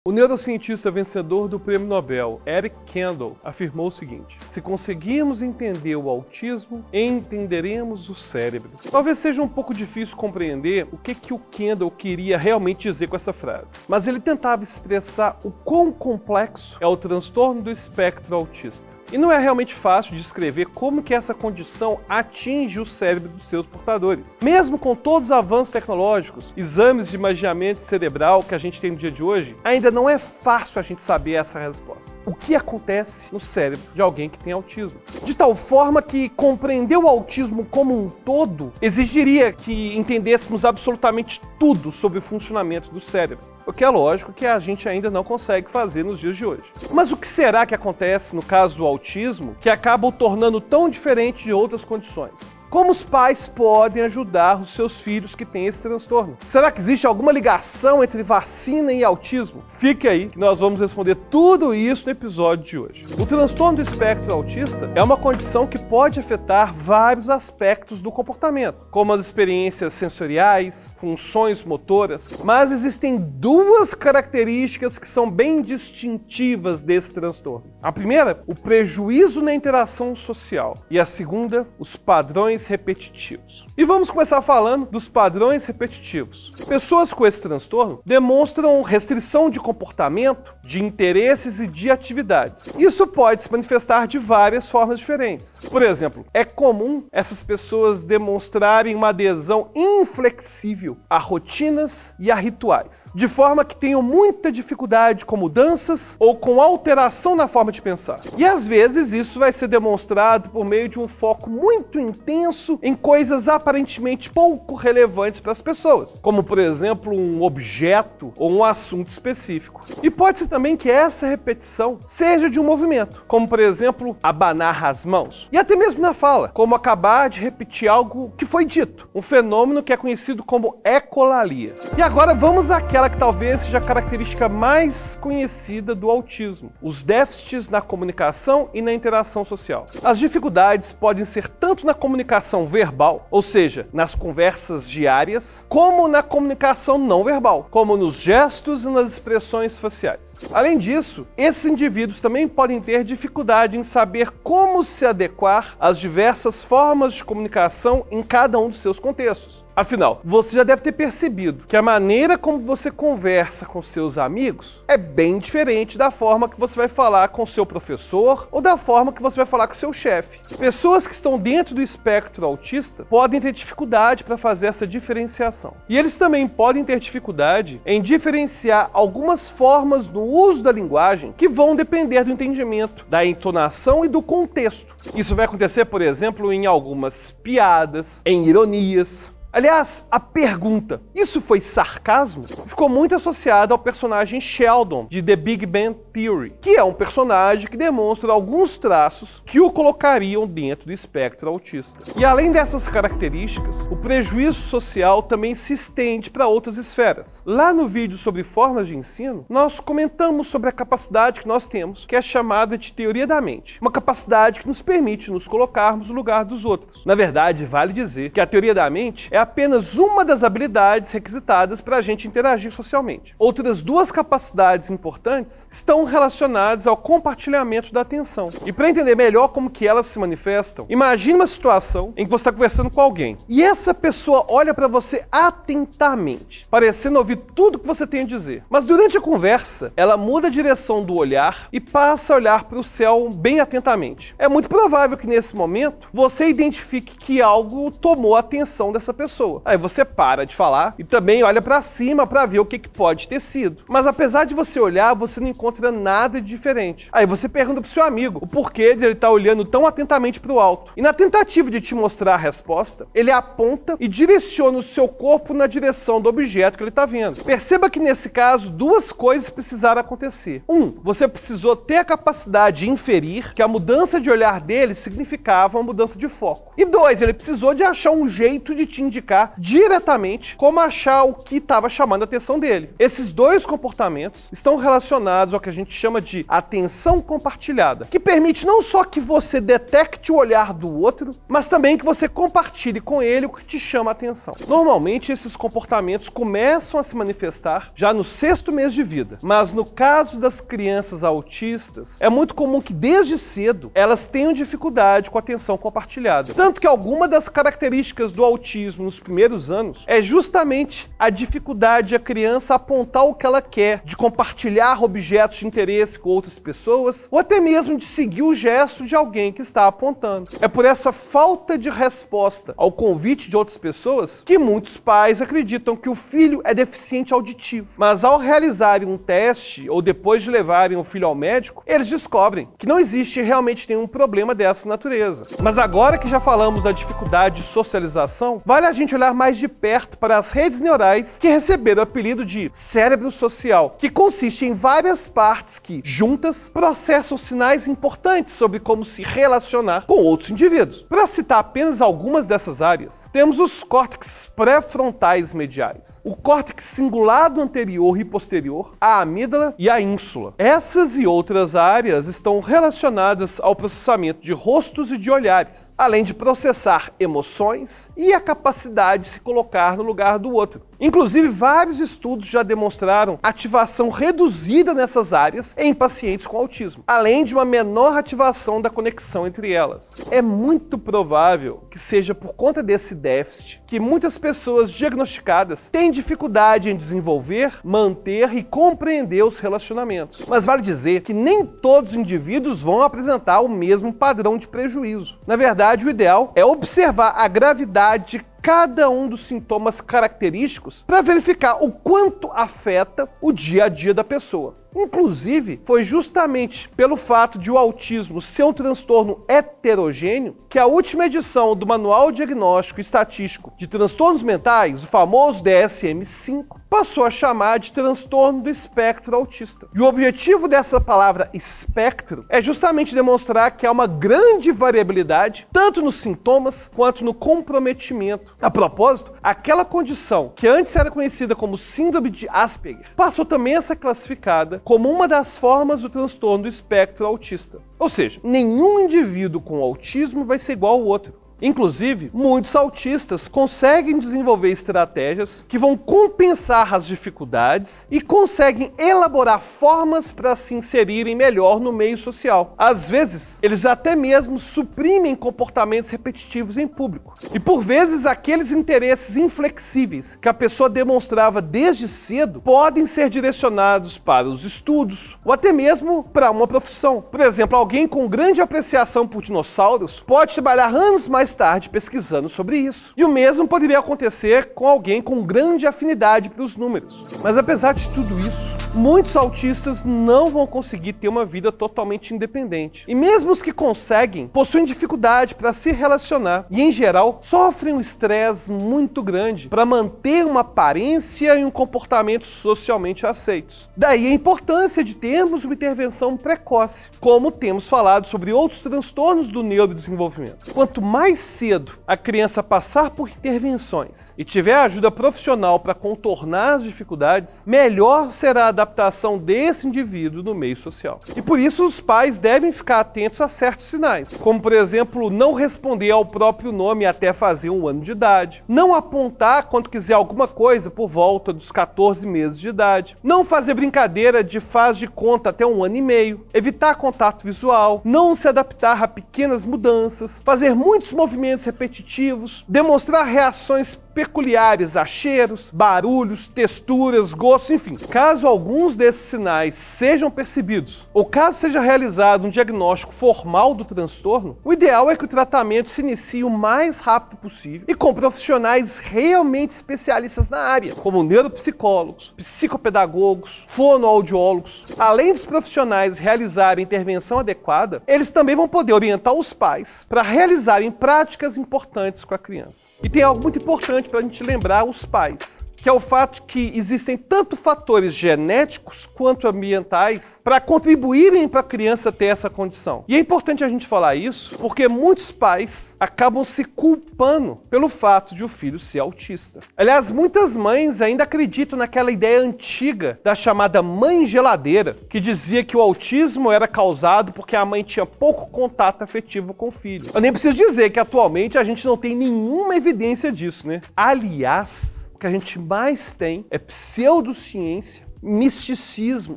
O neurocientista vencedor do Prêmio Nobel, Eric Kandel, afirmou o seguinte: se conseguirmos entender o autismo, entenderemos o cérebro. Talvez seja um pouco difícil compreender o que o Kandel queria realmente dizer com essa frase, mas ele tentava expressar o quão complexo é o transtorno do espectro autista. E não é realmente fácil de descrever como que essa condição atinge o cérebro dos seus portadores. Mesmo com todos os avanços tecnológicos, exames de imaginamento cerebral que a gente tem no dia de hoje, ainda não é fácil a gente saber essa resposta. O que acontece no cérebro de alguém que tem autismo? De tal forma que compreender o autismo como um todo exigiria que entendêssemos absolutamente tudo sobre o funcionamento do cérebro. O que é lógico que a gente ainda não consegue fazer nos dias de hoje. Mas o que será que acontece no caso do autismo que acaba o tornando tão diferente de outras condições? Como os pais podem ajudar os seus filhos que têm esse transtorno? Será que existe alguma ligação entre vacina e autismo? Fique aí que nós vamos responder tudo isso no episódio de hoje. O transtorno do espectro autista é uma condição que pode afetar vários aspectos do comportamento, como as experiências sensoriais, funções motoras, mas existem duas características que são bem distintivas desse transtorno. A primeira, o prejuízo na interação social, e a segunda, os padrões repetitivos. E vamos começar falando dos padrões repetitivos. Pessoas com esse transtorno demonstram restrição de comportamento, de interesses e de atividades. Isso pode se manifestar de várias formas diferentes. Por exemplo, é comum essas pessoas demonstrarem uma adesão inflexível a rotinas e a rituais, de forma que tenham muita dificuldade com mudanças ou com alteração na forma de pensar. E às vezes isso vai ser demonstrado por meio de um foco muito intenso em coisas aparentemente pouco relevantes para as pessoas, como por exemplo um objeto ou um assunto específico. E pode ser também que essa repetição seja de um movimento, como por exemplo abanar as mãos, e até mesmo na fala, como acabar de repetir algo que foi dito, um fenômeno que é conhecido como ecolalia. E agora vamos àquela que talvez seja a característica mais conhecida do autismo: os déficits na comunicação e na interação social. As dificuldades podem ser tanto na comunicação verbal, ou seja, nas conversas diárias, como na comunicação não verbal, como nos gestos e nas expressões faciais. Além disso, esses indivíduos também podem ter dificuldade em saber como se adequar às diversas formas de comunicação em cada um dos seus contextos. Afinal, você já deve ter percebido que a maneira como você conversa com seus amigos é bem diferente da forma que você vai falar com seu professor ou da forma que você vai falar com seu chefe. Pessoas que estão dentro do espectro autista podem ter dificuldade para fazer essa diferenciação. E eles também podem ter dificuldade em diferenciar algumas formas no uso da linguagem que vão depender do entendimento, da entonação e do contexto. Isso vai acontecer, por exemplo, em algumas piadas, em ironias. Aliás, a pergunta, isso foi sarcasmo? Ficou muito associada ao personagem Sheldon, de The Big Bang Theory, que é um personagem que demonstra alguns traços que o colocariam dentro do espectro autista. E além dessas características, o prejuízo social também se estende para outras esferas. Lá no vídeo sobre formas de ensino, nós comentamos sobre a capacidade que nós temos, que é chamada de teoria da mente. Uma capacidade que nos permite nos colocarmos no lugar dos outros. Na verdade, vale dizer que a teoria da mente é apenas uma das habilidades requisitadas para a gente interagir socialmente. Outras duas capacidades importantes estão relacionadas ao compartilhamento da atenção. E para entender melhor como que elas se manifestam, imagine uma situação em que você está conversando com alguém e essa pessoa olha para você atentamente, parecendo ouvir tudo que você tem a dizer. Mas durante a conversa, ela muda a direção do olhar e passa a olhar para o céu bem atentamente. É muito provável que nesse momento você identifique que algo tomou a atenção dessa pessoa. Aí você para de falar e também olha para cima para ver o que pode ter sido. Mas apesar de você olhar, você não encontra nada de diferente. Aí você pergunta pro seu amigo o porquê de ele estar olhando tão atentamente para o alto. E na tentativa de te mostrar a resposta, ele aponta e direciona o seu corpo na direção do objeto que ele está vendo. Perceba que nesse caso, duas coisas precisaram acontecer. Você precisou ter a capacidade de inferir que a mudança de olhar dele significava uma mudança de foco. E dois, ele precisou de achar um jeito de te indicar indicar diretamente como achar o que estava chamando a atenção dele. Esses dois comportamentos estão relacionados ao que a gente chama de atenção compartilhada, que permite não só que você detecte o olhar do outro, mas também que você compartilhe com ele o que te chama a atenção. Normalmente, esses comportamentos começam a se manifestar já no 6º mês de vida, mas no caso das crianças autistas, é muito comum que desde cedo elas tenham dificuldade com a atenção compartilhada. Tanto que alguma das características do autismo nos primeiros anos é justamente a dificuldade de a criança apontar o que ela quer, de compartilhar objetos de interesse com outras pessoas, ou até mesmo de seguir o gesto de alguém que está apontando. É por essa falta de resposta ao convite de outras pessoas que muitos pais acreditam que o filho é deficiente auditivo. Mas ao realizarem um teste, ou depois de levarem o filho ao médico, eles descobrem que não existe realmente nenhum problema dessa natureza. Mas agora que já falamos da dificuldade de socialização, vale a gente olhar mais de perto para as redes neurais que receberam o apelido de cérebro social, que consiste em várias partes que, juntas, processam sinais importantes sobre como se relacionar com outros indivíduos. Para citar apenas algumas dessas áreas, temos os córtex pré-frontais mediais, o córtex cingulado anterior e posterior, a amígdala e a ínsula. Essas e outras áreas estão relacionadas ao processamento de rostos e de olhares, além de processar emoções e a capacidade de se colocar no lugar do outro. Inclusive, vários estudos já demonstraram ativação reduzida nessas áreas em pacientes com autismo, além de uma menor ativação da conexão entre elas. É muito provável que seja por conta desse déficit que muitas pessoas diagnosticadas têm dificuldade em desenvolver, manter e compreender os relacionamentos. Mas vale dizer que nem todos os indivíduos vão apresentar o mesmo padrão de prejuízo. Na verdade, o ideal é observar a gravidade de cada um dos sintomas característicos para verificar o quanto afeta o dia a dia da pessoa. Inclusive, foi justamente pelo fato de o autismo ser um transtorno heterogêneo que a última edição do Manual Diagnóstico e Estatístico de Transtornos Mentais, o famoso DSM-5, passou a chamar de transtorno do espectro autista. E o objetivo dessa palavra espectro é justamente demonstrar que há uma grande variabilidade, tanto nos sintomas quanto no comprometimento. A propósito, aquela condição que antes era conhecida como síndrome de Asperger, passou também a ser classificada como uma das formas do transtorno do espectro autista. Ou seja, nenhum indivíduo com autismo vai ser igual ao outro. Inclusive, muitos autistas conseguem desenvolver estratégias que vão compensar as dificuldades e conseguem elaborar formas para se inserirem melhor no meio social. Às vezes, eles até mesmo suprimem comportamentos repetitivos em público. E por vezes, aqueles interesses inflexíveis que a pessoa demonstrava desde cedo podem ser direcionados para os estudos ou até mesmo para uma profissão. Por exemplo, alguém com grande apreciação por dinossauros pode trabalhar anos mais tarde pesquisando sobre isso. E o mesmo poderia acontecer com alguém com grande afinidade para os números. Mas apesar de tudo isso, muitos autistas não vão conseguir ter uma vida totalmente independente. E mesmo os que conseguem, possuem dificuldade para se relacionar e, em geral, sofrem um estresse muito grande para manter uma aparência e um comportamento socialmente aceitos. Daí a importância de termos uma intervenção precoce, como temos falado sobre outros transtornos do neurodesenvolvimento. Quanto mais cedo a criança passar por intervenções e tiver ajuda profissional para contornar as dificuldades, melhor será a adaptação desse indivíduo no meio social. E por isso os pais devem ficar atentos a certos sinais, como por exemplo, não responder ao próprio nome até fazer 1 ano de idade, não apontar quando quiser alguma coisa por volta dos 14 meses de idade, não fazer brincadeira de faz de conta até 1 ano e meio, evitar contato visual, não se adaptar a pequenas mudanças, fazer muitos movimentos repetitivos, demonstrar reações peculiares a cheiros, barulhos, texturas, gostos, enfim. Caso alguns desses sinais sejam percebidos, ou caso seja realizado um diagnóstico formal do transtorno, o ideal é que o tratamento se inicie o mais rápido possível e com profissionais realmente especialistas na área, como neuropsicólogos, psicopedagogos, fonoaudiólogos. Além dos profissionais realizarem intervenção adequada, eles também vão poder orientar os pais para realizarem práticas importantes com a criança. E tem algo muito importante para a gente lembrar os pais. que é o fato que existem tanto fatores genéticos quanto ambientais para contribuírem para a criança ter essa condição. E é importante a gente falar isso porque muitos pais acabam se culpando pelo fato de o filho ser autista. Aliás, muitas mães ainda acreditam naquela ideia antiga da chamada mãe geladeira, que dizia que o autismo era causado porque a mãe tinha pouco contato afetivo com o filho. Eu nem preciso dizer que atualmente a gente não tem nenhuma evidência disso, né? Aliás, o que a gente mais tem é pseudociência, misticismo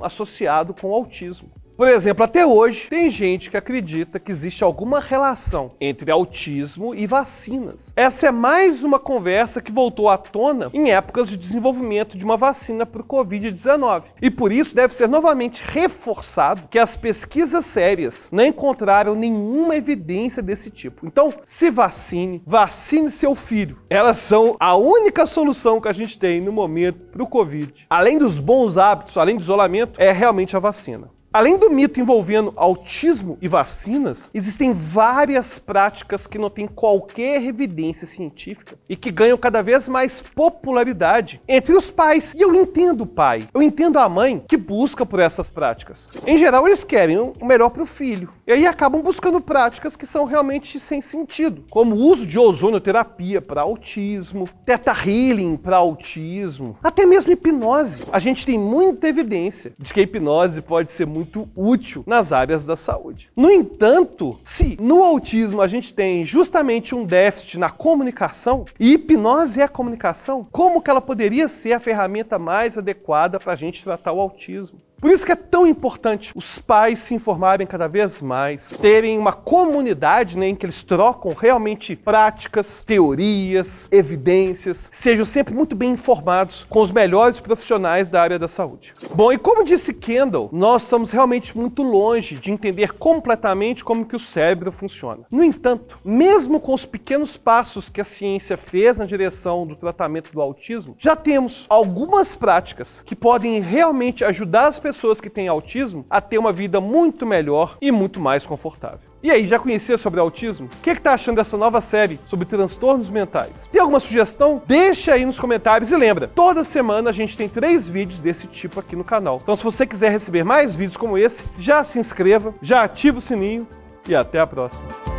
associado com o autismo. Por exemplo, até hoje, tem gente que acredita que existe alguma relação entre autismo e vacinas. Essa é mais uma conversa que voltou à tona em épocas de desenvolvimento de uma vacina para o Covid-19. E por isso deve ser novamente reforçado que as pesquisas sérias não encontraram nenhuma evidência desse tipo. Então, se vacine seu filho. Elas são a única solução que a gente tem no momento para o Covid. Além dos bons hábitos, além do isolamento, é realmente a vacina. Além do mito envolvendo autismo e vacinas, existem várias práticas que não têm qualquer evidência científica e que ganham cada vez mais popularidade entre os pais. E eu entendo o pai, eu entendo a mãe que busca por essas práticas. Em geral, eles querem o melhor para o filho. E aí acabam buscando práticas que são realmente sem sentido, como o uso de ozonoterapia para autismo, Theta Healing para autismo, até mesmo hipnose. A gente tem muita evidência de que a hipnose pode ser muito útil nas áreas da saúde. No entanto, se no autismo a gente tem justamente um déficit na comunicação, e hipnose é a comunicação, como que ela poderia ser a ferramenta mais adequada para a gente tratar o autismo? Por isso que é tão importante os pais se informarem cada vez mais, terem uma comunidade, né, em que eles trocam realmente práticas, teorias, evidências, sejam sempre muito bem informados com os melhores profissionais da área da saúde. Bom, e como disse Kendall, nós estamos realmente muito longe de entender completamente como que o cérebro funciona. No entanto, mesmo com os pequenos passos que a ciência fez na direção do tratamento do autismo, já temos algumas práticas que podem realmente ajudar as pessoas que têm autismo a ter uma vida muito melhor e muito mais confortável. E aí, já conhecia sobre autismo? O que está achando dessa nova série sobre transtornos mentais? Tem alguma sugestão? Deixa aí nos comentários e lembra, toda semana a gente tem 3 vídeos desse tipo aqui no canal. Então se você quiser receber mais vídeos como esse, já se inscreva, já ativa o sininho e até a próxima.